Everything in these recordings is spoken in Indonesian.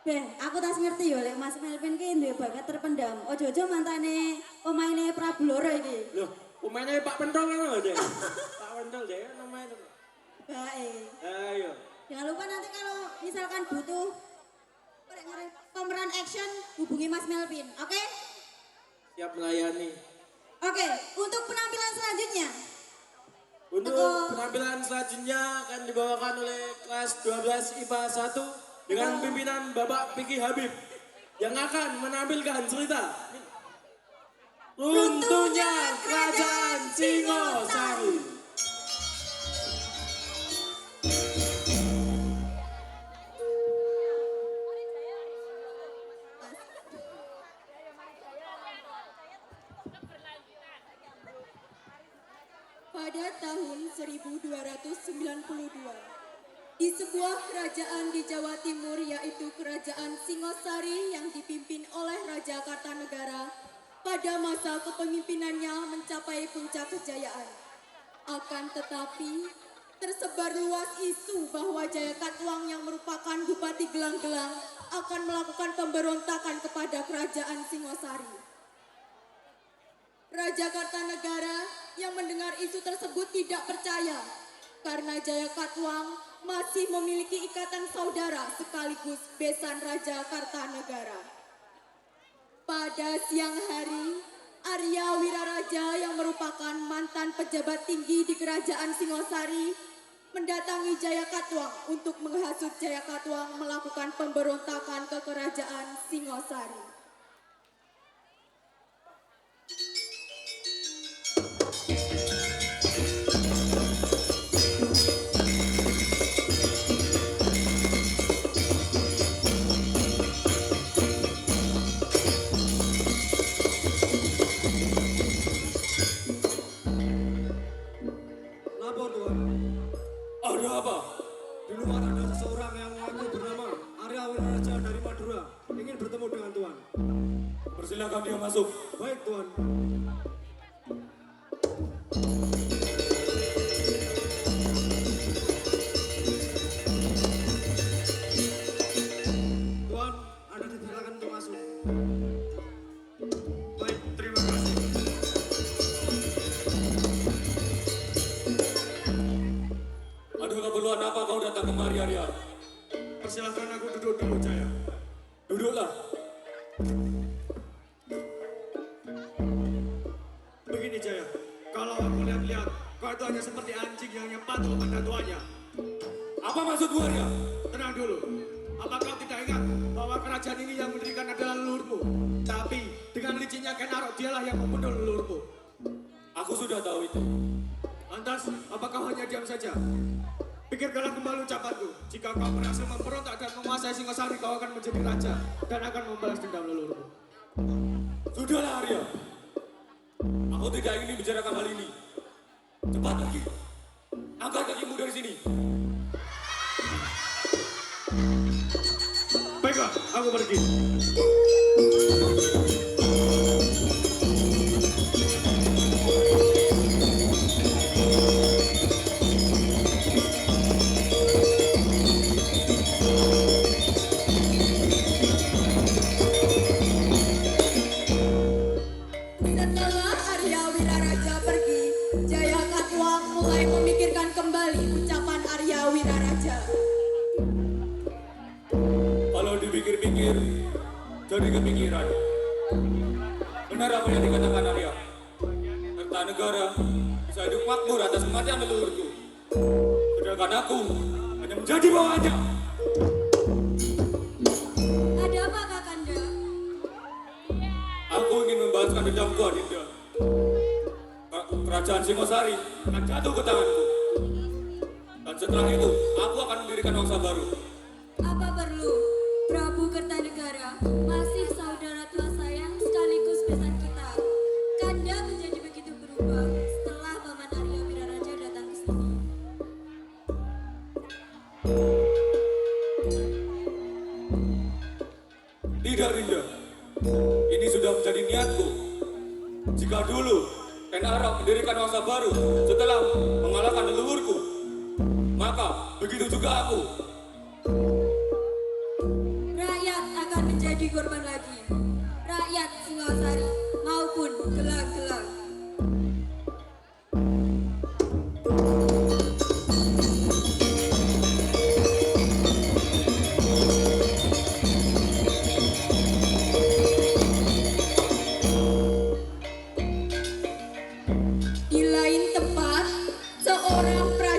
Beh, aku tas ngerti yo lek Mas Melvin ki duwe bakat terpendam. Ojo-ojo mantane pemaine Prabu Loro iki. Loh, pemainnya Pak Pentol kan loh deh. Pak Pentol deh kan namanya. Baik. Ayo. Jangan lupa nanti kalau misalkan butuh pemeran action hubungi Mas Melvin, oke? Siap melayani. Oke, untuk penampilan selanjutnya. Untuk Teko. penampilan selanjutnya akan dibawakan oleh kelas 12 IPA 1 dengan pimpinan Bapak Piki Habib yang akan menampilkan cerita Runtuhnya Kerajaan Singosari. Pada tahun 1292, di sebuah kerajaan di Jawa Timur yaitu Kerajaan Singosari yang dipimpin oleh Raja Kartanegara, pada masa kepemimpinannya mencapai puncak kejayaan. Akan tetapi, tersebar luas isu bahwa Jaya Katuang yang merupakan Bupati Gelang-Gelang akan melakukan pemberontakan kepada Kerajaan Singosari. Raja Kartanegara yang mendengar isu tersebut tidak percaya karena Jaya Katuang masih memiliki ikatan saudara sekaligus besan Raja Kartanegara. Pada siang hari, Arya Wiraraja yang merupakan mantan pejabat tinggi di Kerajaan Singosari mendatangi Jaya Katuang untuk menghasut Jaya Katuang melakukan pemberontakan ke Kerajaan Singosari. Lapor Tuhan, Ada apa? di luar ada seseorang yang mengaku bernama Arya Wiraraja dari Madura, ingin bertemu dengan Tuhan. Persilakan dia masuk. Baik Tuhan. Tuhan, Anda dipersilakan untuk masuk. Baik, terima kasih. Ada keperluan apa kau datang kemari, Arya? Persilahkan aku duduk dulu, Jaya. Duduklah. Begini Jaya, kalau aku lihat-lihat, kau itu hanya seperti anjing yang patuh pada tuannya. Apa maksudmu, Arya? Tenang dulu, apa kau tidak ingat bahwa kerajaan ini yang mendirikan adalah leluhurmu? Tapi dengan licinnya Ken Arok dialah yang membunuh leluhurmu. Aku sudah tahu itu. Lantas, apa kau hanya diam saja? Pikirkanlah kembali ucapanku. Jika kau berhasil memberontak dan menguasai Singosari, kau akan menjadi raja dan akan membalas dendam leluhurmu. Sudahlah, Arya. Aku tidak ingin bicarakan hal ini. Cepat lagi. Angkat kakimu dari sini. Baiklah, aku pergi. Setelah Arya Wiraraja pergi, Jaya Katuang mulai memikirkan kembali ucapan Arya Wiraraja. Kalau dipikir-pikir, jadi kepikiran. Benar apa yang dikatakan Arya? Kertanegara bisa hidup makmur atas kematian leluhurku. Sedangkan aku hanya menjadi bawahannya. Ada apa Kakanda? Aku ingin membalaskan dendamku, Adinda. Kerajaan Singosari akan jatuh ke tanganku. Dan setelah itu, aku akan mendirikan bangsa baru. Apa perlu? Prabu Kertanegara masih saudara tua sayang sekaligus besan kita. Kanda menjadi begitu berubah setelah Paman Arya Wiraraja datang ke sini. Tidak, Dinda. Ini sudah menjadi niatku. Jika dulu Ken Arok mendirikan bangsa baru setelah mengalahkan leluhurku, maka begitu juga aku. Rakyat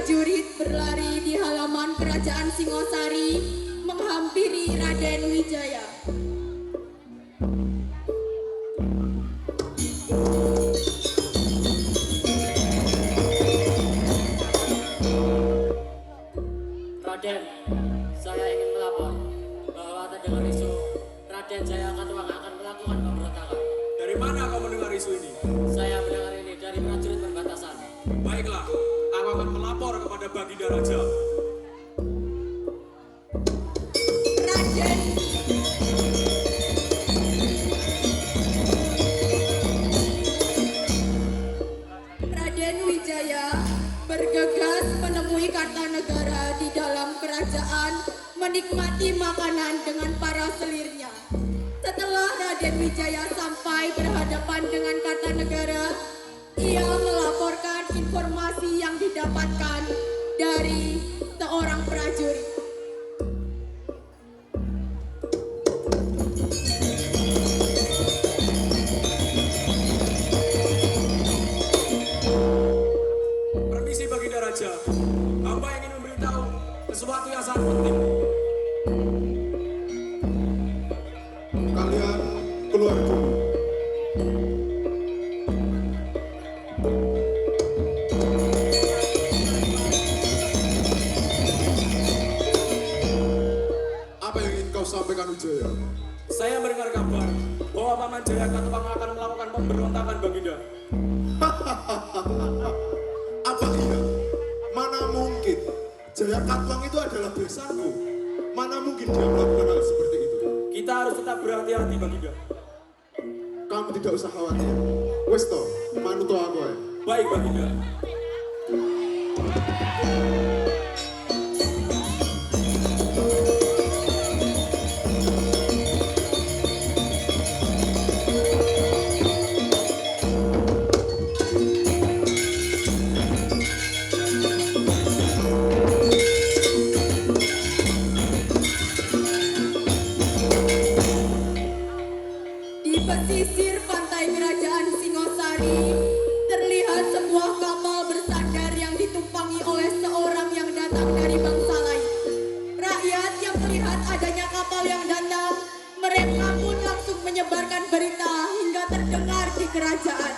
prajurit berlari di halaman kerajaan Singosari menghampiri Raden Wijaya. Raden, saya ingin melapor bahwa terdengar isu Raden Jaya Katuang akan melakukan pemberontakan. Dari mana kau mendengar isu ini? Saya mendengar ini dari prajurit perbatasan. Baiklah, aku akan melapor kepada Baginda Raja. Raden Raden Wijaya bergegas menemui Kartanegara di dalam kerajaan menikmati makanan dengan para selirnya. Setelah Raden Wijaya sampai berhadapan dengan Kartanegara, ia melaporkan informasi yang didapatkan dari seorang prajurit. Permisi Baginda Raja, hamba ingin memberitahu sesuatu yang sangat penting. Kalian keluar dulu. Apa yang ingin kau sampaikan Wijaya? Saya mendengar kabar bahwa Paman Jaya Katuang akan melakukan pemberontakan Baginda. Apa iya? Mana mungkin? Jaya Katuang itu adalah besanku. Mana mungkin dia melakukan hal seperti itu? Kita harus tetap berhati-hati Baginda. Kamu tidak usah khawatir. Wes to, manuto aku ya. Baik Baginda. Di pesisir pantai kerajaan Singosari, terlihat sebuah kapal bersandar yang ditumpangi oleh seorang yang datang dari bangsa lain. Rakyat yang melihat adanya kapal yang datang, mereka pun langsung menyebarkan berita hingga terdengar di kerajaan.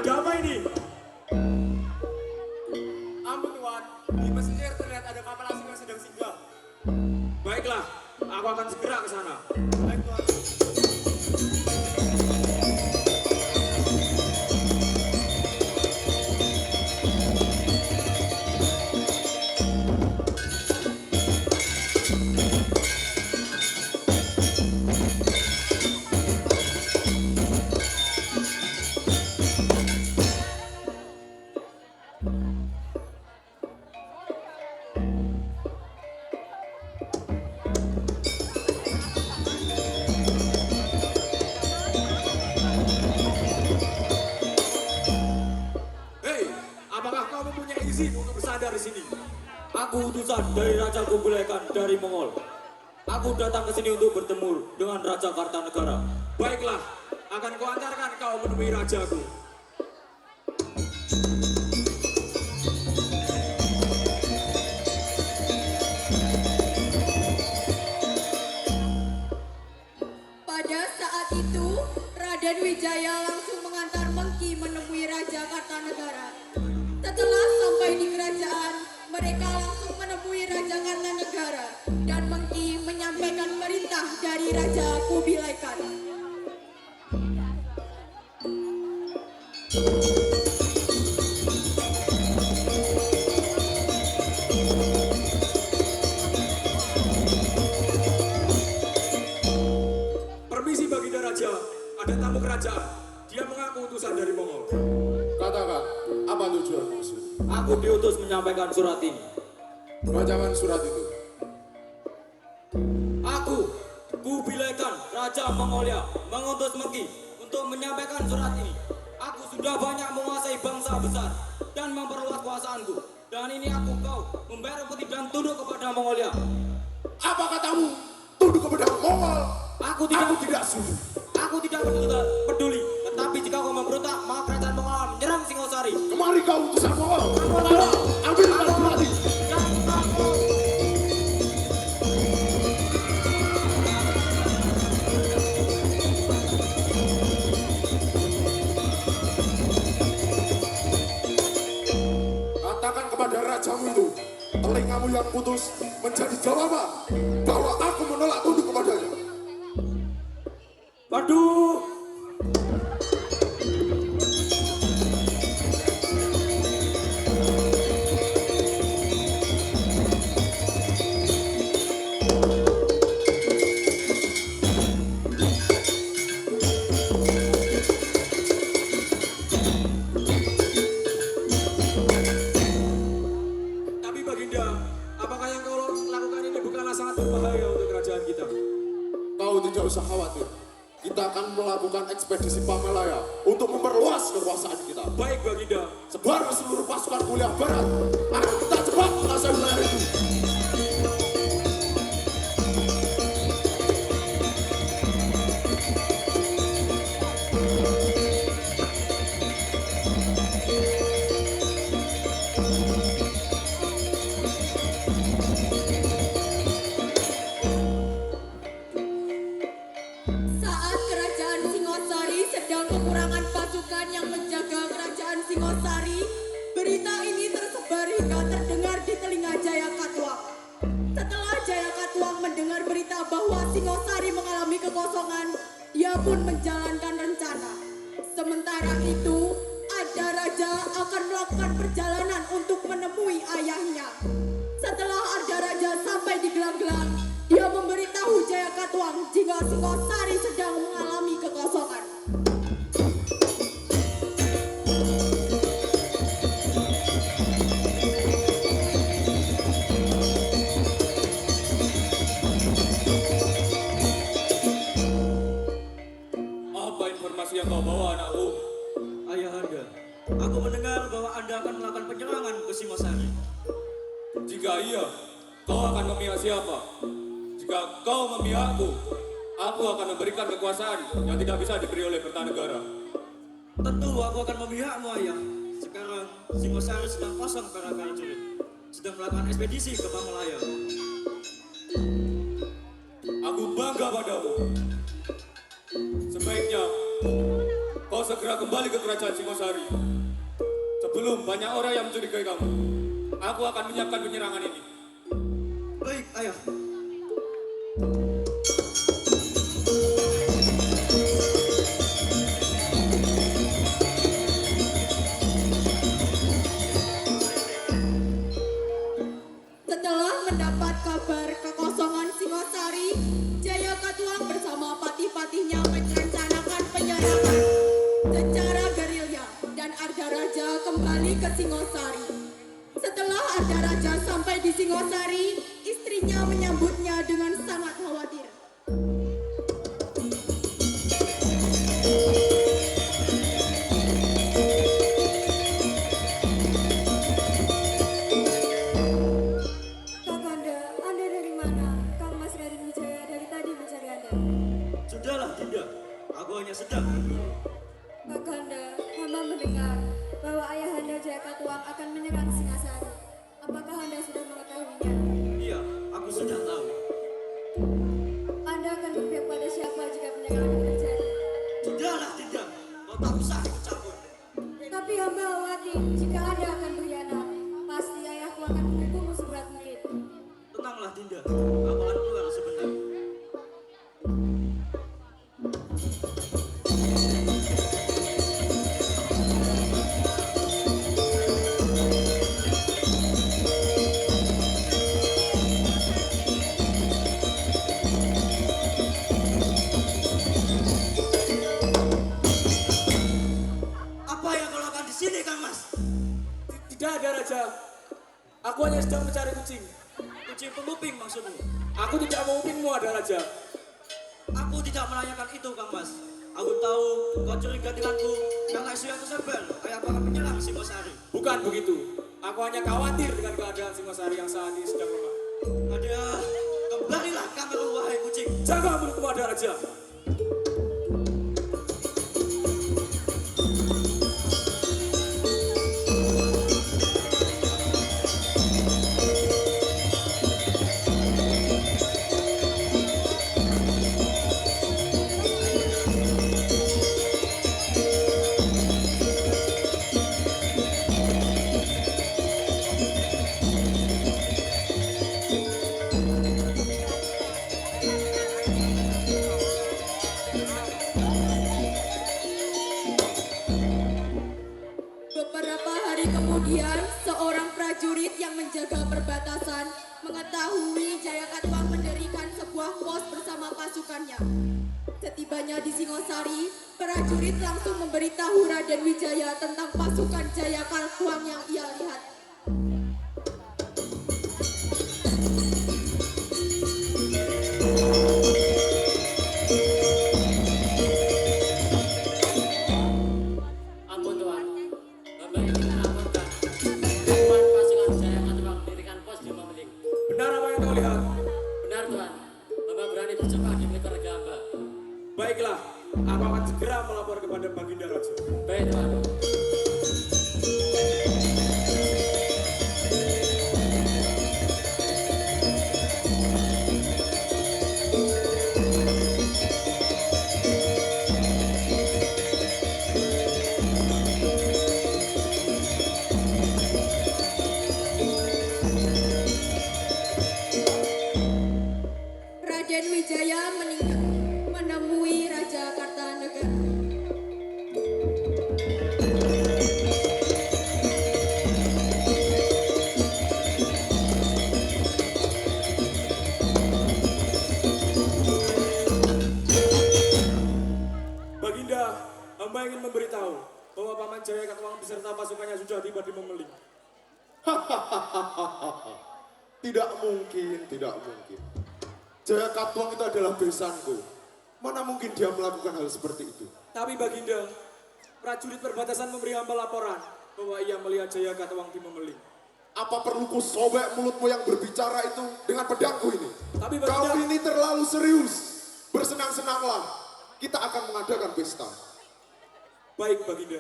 Ada apa ini? Ampun Tuan, di pesisir terlihat ada kapal asing yang sedang singgah. Baiklah, aku akan segera ke sana. Baik Tuan. Hei, apakah kau mempunyai izin untuk bersandar di sini? Aku utusan dari Raja Kumbulaikan dari Mongol. Aku datang ke sini untuk bertemu dengan Raja Kartanegara. Baiklah, akan kuantarkan kau menemui rajaku. Pada saat itu, Raden Wijaya langsung mengantar Mengki menemui Raja Kartanegara. Setelah sampai di kerajaan, mereka langsung menemui Raja Kartanegara dan Mengki menyampaikan perintah dari Raja Kubilai Khan. Permisi Baginda Raja, ada tamu kerajaan. Dia mengaku utusan dari Mongol. Katakan, apa tujuan maksud? Aku diutus menyampaikan surat ini. Bacaan surat itu. Raja Mongolia mengutus Megi untuk menyampaikan surat ini. Aku sudah banyak menguasai bangsa besar dan memperluas kuasaanku. Dan ini aku kau membayar putih dan tunduk kepada Mongolia. Apa katamu? Tunduk kepada Mongol. Aku Aku tidak tidak setuju. Aku tidak peduli. Tetapi jika kau memberontak, maka kerajaan Mongol menyerang Singosari. Kemari kau utusan Mongol. Ayo, ambil alat berarti. Katakan kepada rajamu itu, telingamu yang putus menjadi jawaban bahwa aku menolak tunduk kepadanya. Waduh. Tapi Baginda, apakah yang kau lakukan ini bukanlah sangat berbahaya untuk kerajaan kita? Kau tidak usah khawatir. Kita akan melakukan ekspedisi Pamalaya untuk memperluas kekuasaan kita. Baik Baginda. Sebar ke seluruh pasukan kuliah barat. Ayo kita cepat menguasai wilayah itu. Saat kerajaan Singosari sedang kekurangan pasukan yang menjaga kerajaan Singosari, berita ini tersebar hingga terdengar di telinga Jaya Katuang. Setelah Jaya Katuang mendengar berita bahwa Singosari mengalami kekosongan, dia pun menjalankan rencana. Sementara itu, ada raja akan melakukan perjalanan untuk menemui ayahnya. Setelah Arda Raja sampai di gelang-gelang, dia memberitahu Jaya Katuang jika Singosari sedang mengalami kekosongan. Apa informasi yang kau bawa, anakku? Ayahanda, aku mendengar bahwa Anda akan melakukan penyerangan ke Singosari. Jika iya, kau akan memihak siapa? Jika kau memihakku, aku akan memberikan kekuasaan yang tidak bisa diberi oleh Kertanegara. Tentu aku akan memihakmu, ayah. Sekarang Singosari sedang kosong para prajurit, sedang melakukan ekspedisi ke Pamalaya. Aku bangga padamu. Sebaiknya kau segera kembali ke kerajaan Singosari. Sebelum banyak orang yang mencurigai kamu, aku akan menyiapkan penyerangan ini. Baik, ayah. Setelah mendapat kabar kekosongan Singosari, Jaya Katuang bersama patih-patihnya merencanakan penyerangan secara gerilya dan Arda Raja kembali ke Singosari. Setelah Arda Raja sampai di Singosari, istrinya menyambutnya dengan sangat khawatir. Kakanda, Anda dari mana? Kang Mas Raden Wijaya dari tadi mencari Anda. Sudahlah, Dinda. Aku hanya sedang. Kakanda, hamba mendengar bahwa ayahanda Jaya Katuang akan menyerang Singasari. Apakah Anda sudah mengetahuinya? Iya, aku sudah tahu. Anda akan berpihak pada siapa jika penyerangan terjadi? Sudahlah, Dinda. Kau tak usah ikut campur. Tapi hamba khawatir jika Anda akan berkhianat, pasti ayahku akan menghukummu seberat mungkin. Tenanglah, Dinda. Aku akan keluar sebentar. Apa yang kau lakukan di sini, Kang Mas? Tidak ada raja. Aku hanya sedang mencari kucing. Kucing penguping maksudmu? Aku tidak mau upingmu, ada raja. Aku tidak menanyakan itu, Kang Mas. Aku tahu kau curiga denganku karena isu yang tersebel ayah bakal menyerang Singosari. Bukan begitu. Aku hanya khawatir dengan keadaan Singosari yang saat ini sedang lemah. Ada, kembalilah kamu wahai kucing. Jaga mulutmu ada raja. Beberapa hari kemudian, seorang prajurit yang menjaga perbatasan mengetahui Jaya Katuang mendirikan sebuah pos bersama pasukannya. Setibanya di Singosari, prajurit langsung memberitahu Raden Wijaya tentang pasukan Jaya Katuang yang ia lihat. Ampun Tuan, hamba ingin melaporkan kapan pasukan Jaya Katuang mendirikan pos di Memeling. Benar apa yang kau lihat? Benar Tuan, hamba berani bersumpah di milik keluarga hamba. Baiklah, aku akan segera melapor kepada Baginda Raja. Baik Tuan. Raden Wijaya menemui Raja Kartanegara. Baginda, hamba ingin memberitahu bahwa Paman Jaya Katuang beserta pasukannya sudah tiba di Memeling. Tidak mungkin, tidak mungkin. Jaya Katuang itu adalah besanku. Mana mungkin dia melakukan hal seperti itu? Tapi Baginda, prajurit perbatasan memberi hamba laporan bahwa ia melihat Jaya Katuang di Memeling. Apa perlu ku sobek mulutmu yang berbicara itu dengan pedangku ini? Tapi Kau Baginda, ini terlalu serius. Bersenang-senanglah. Kita akan mengadakan pesta. baik Baginda.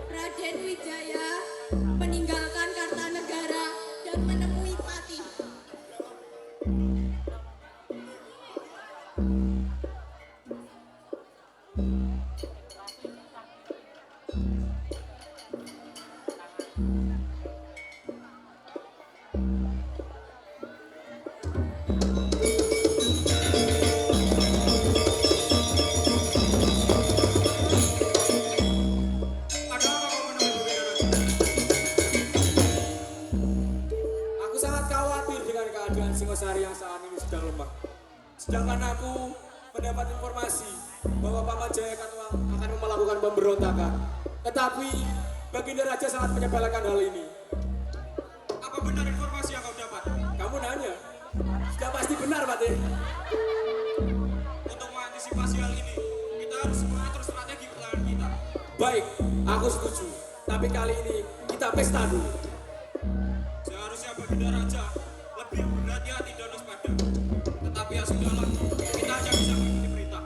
Raden Wijaya meninggalkan Kartanegara dan menemui Patih. Ada apa kau menemui Baginda Raja? Aku sangat khawatir dengan keadaan Singosari yang saat ini sedang lemah. Sedangkan aku mendapat informasi bahwa Paman Jaya Katuang akan melakukan pemberontakan. Tetapi Baginda Raja sangat menyepelekan hal ini. Apa benar informasi yang kau dapat? Kamu nanya, sudah pasti benar Patih. Untuk mengantisipasi hal ini, kita harus mengatur strategi pertahanan kita. Baik, aku setuju. Tapi kali ini kita pesta dulu. Seharusnya Baginda Raja lebih berhati-hati dan waspada. Tetapi ya sudahlah, kita hanya bisa mengikuti perintah.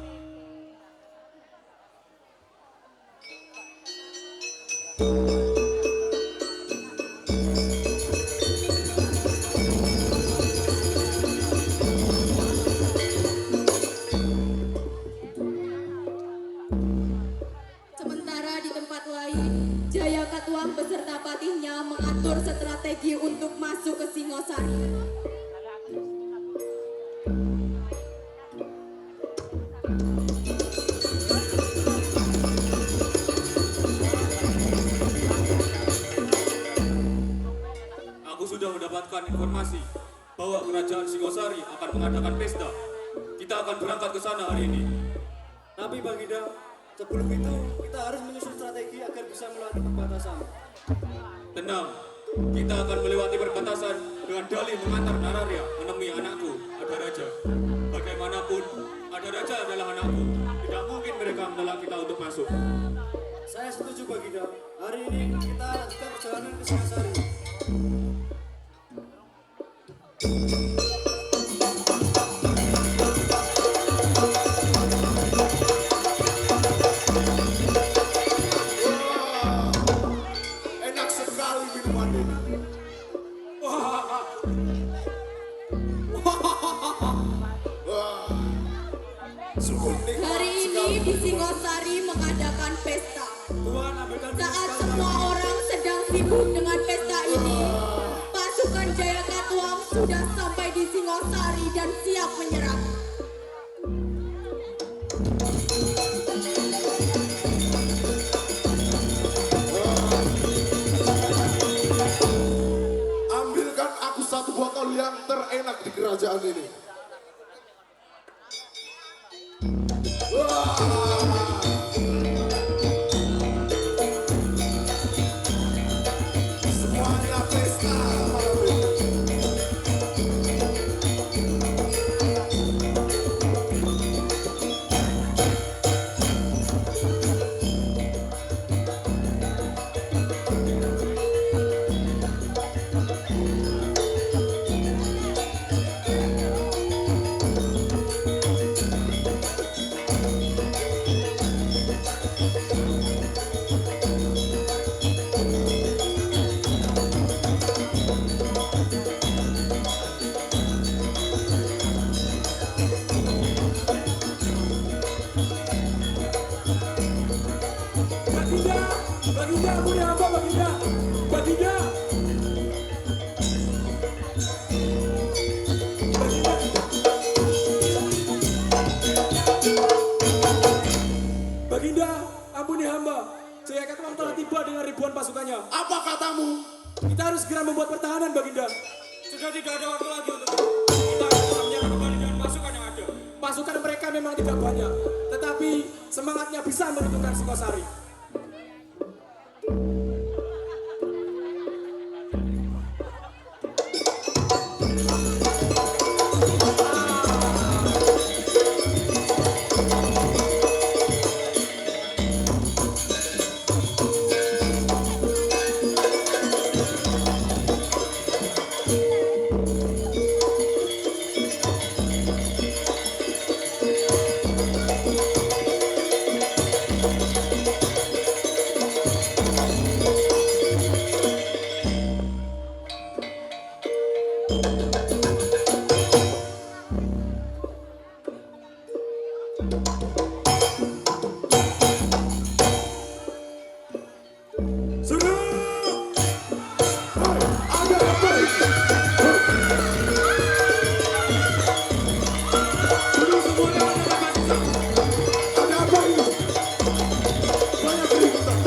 Sementara di tempat lain, Jaya Katuang beserta patihnya mengatur strategi untuk masuk ke Singosari. Aku sudah mendapatkan informasi bahwa kerajaan Singosari akan mengadakan pesta. Kita akan berangkat ke sana hari ini. Tapi Baginda, Sebelum itu, kita harus menyusun strategi agar bisa melewati perbatasan. Tenang, kita akan melewati perbatasan dengan dalih mengantar Nararia menemui anakku, Ada Raja. Bagaimanapun, Ada Raja adalah anakku. Tidak mungkin mereka menolak kita untuk masuk. Saya setuju Baginda. Hari ini kita lanjutkan perjalanan ke Singasari. Enak sekali minuman ini. Sungguh nikmat Hari ini sekali. di Singosari mengadakan pesta. Tuhan, ambilkan Saat semua orang sedang sibuk dengan pesta ini, pasukan Jaya Katuang sudah sampai di Singosari dan siap menyerang. Ambilkan aku satu botol yang terenak di kerajaan ini. Semuanya pesta malam ini. Baginda, Baginda, ampuni hamba Baginda. Baginda. Baginda, ampuni hamba. Jaya Katuang telah tiba dengan ribuan pasukannya. Apa katamu? Kita harus segera membuat pertahanan, Baginda. Sudah tidak ada waktu lagi untuk itu. Kita harus menyerang kembali dengan pasukan yang ada. Pasukan mereka memang tidak banyak, tetapi semangatnya bisa meruntuhkan Singosari. Ada apa ini? Ada apa ini? Banyak keributan.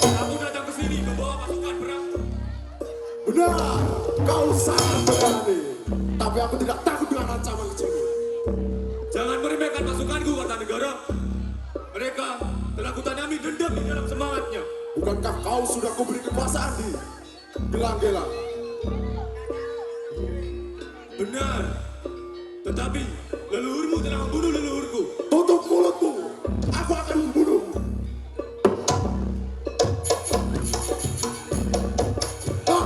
Kamu datang ke sini membawa pasukan perang. Benar, kau sangat berani. Tapi aku tidak takut dengan ancaman kecil ini. Jangan meremehkan pasukanku, Kartanegara. Mereka telah kutanami dendam di dalam semangatnya. Bukankah kau sudah kuberi kekuasaan di gelang-gelang? Benar. Tetapi leluhurmu telah membunuh leluhurku. Tutup mulutmu, aku akan membunuhmu. Ah!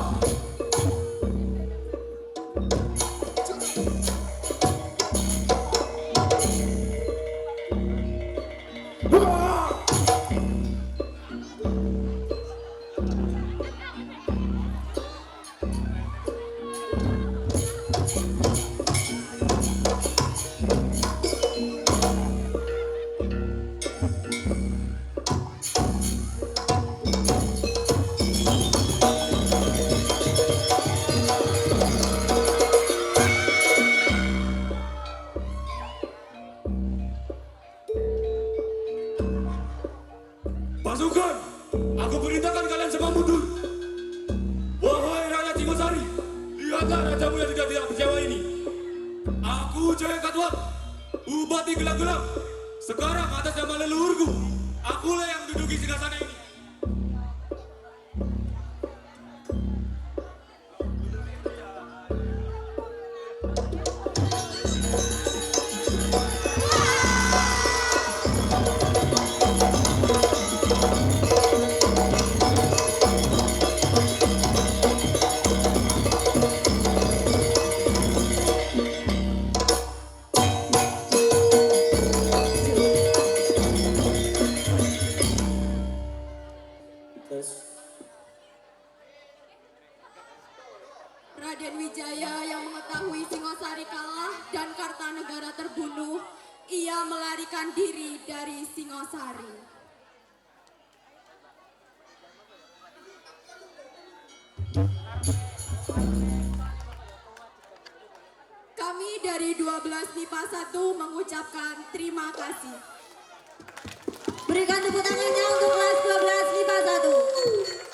Ah! Pasukan, aku perintahkan kalian semua mundur. Wahai rakyat Singosari, lihatlah rajamu yang tidak kecewa ini. Aku Jaya Katuang, Bupati Gelang-Gelang. Sekarang atas nama leluhurku, akulah yang menduduki singgasana ini. Raden Wijaya yang mengetahui Singosari kalah dan Kartanegara terbunuh, ia melarikan diri dari Singosari. Kami dari 12 MIPA 1 mengucapkan terima kasih. Berikan tepuk tangannya untuk kelas 12 MIPA 1.